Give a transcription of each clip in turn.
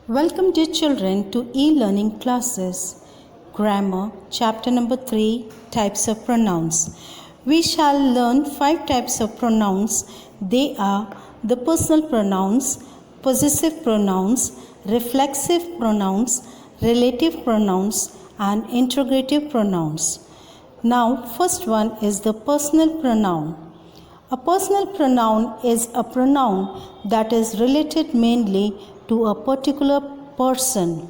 Welcome dear children to e-learning classes. Grammar, chapter number 3, types of pronouns. We shall learn 5 types of pronouns. They are the personal pronouns, possessive pronouns, reflexive pronouns, relative pronouns, and interrogative pronouns. Now, first one is the personal pronoun. A personal pronoun is a pronoun that is related mainly to a particular person.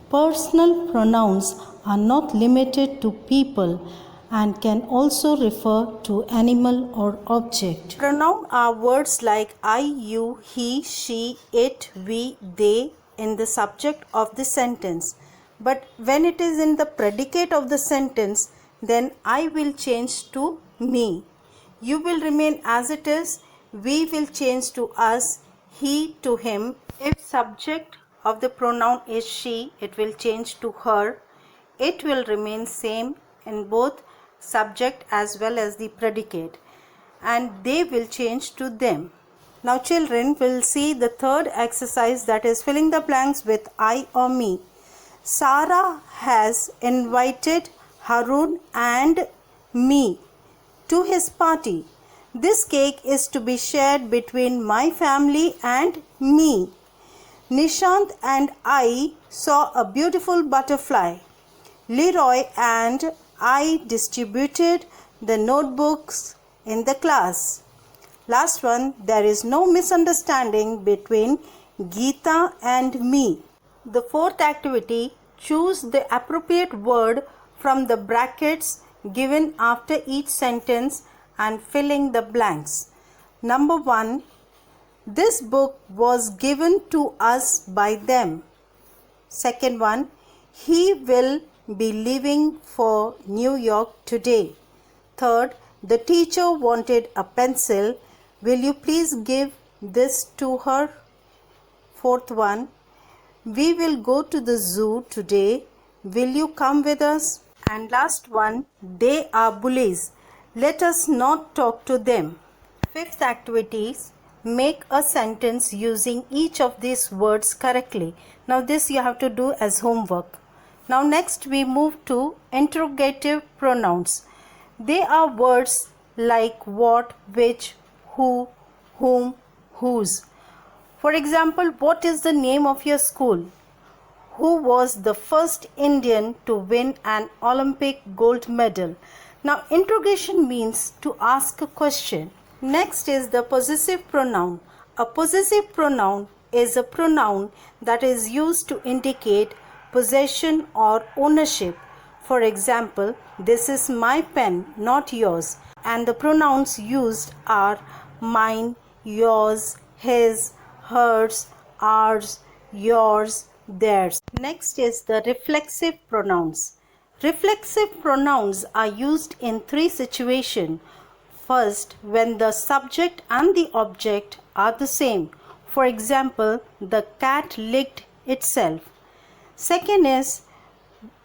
Personal pronouns are not limited to people and can also refer to animal or object. Pronouns are words like I, you, he, she, it, we, they in the subject of the sentence. But when it is in the predicate of the sentence, then I will change to me. You will remain as it is, we will change to us, he to him. If subject of the pronoun is she, it will change to her. It will remain same in both subject as well as the predicate, and they will change to them. Now children will see the third exercise, that is filling the blanks with I or me. Sarah has invited Harun and me to his party. This cake is to be shared between my family and me. Nishant and I saw a beautiful butterfly. Leroy and I distributed the notebooks in the class. Last one, there is no misunderstanding between Geeta and me. The fourth activity, choose the appropriate word from the brackets given after each sentence and filling the blanks. Number 1. This book was given to us by them. Second one, he will be leaving for New York today. Third, the teacher wanted a pencil. Will you please give this to her? Fourth one, we will go to the zoo today. Will you come with us? And last one, they are bullies. Let us not talk to them. Fifth activity, make a sentence using each of these words correctly. Now this you have to do as homework. Now next we move to interrogative pronouns. They are words like what, which, who, whom, whose. For example, what is the name of your school? Who was the first Indian to win an Olympic gold medal? Now, interrogation means to ask a question. Next is the possessive pronoun. A possessive pronoun is a pronoun that is used to indicate possession or ownership. For example, this is my pen, not yours. And the pronouns used are mine, yours, his, hers, ours, yours, theirs. Next is the reflexive pronouns. Reflexive pronouns are used in 3 situations. First, when the subject and the object are the same. For example, the cat licked itself. Second is,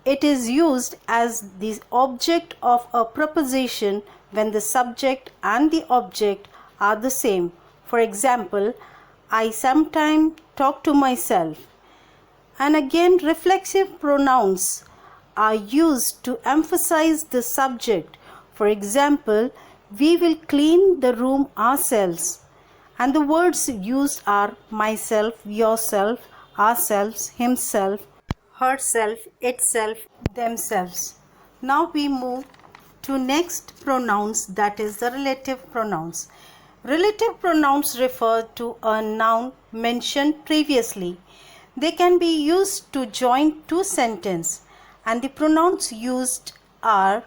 it is used as the object of a preposition when the subject and the object are the same. For example, I sometimes talk to myself. And again, reflexive pronouns are used to emphasize the subject. For example, we will clean the room ourselves. And the words used are myself, yourself, ourselves, himself, herself, itself, themselves. Now we move to next pronouns, that is the relative pronouns. Relative pronouns refer to a noun mentioned previously. They can be used to join 2 sentences, and the pronouns used are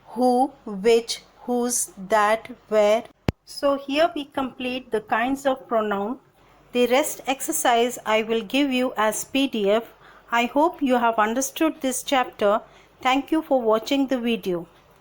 who, which, whose, that, where. So here we complete the kinds of pronoun. The rest exercise I will give you as PDF. I hope you have understood this chapter. Thank you for watching the video.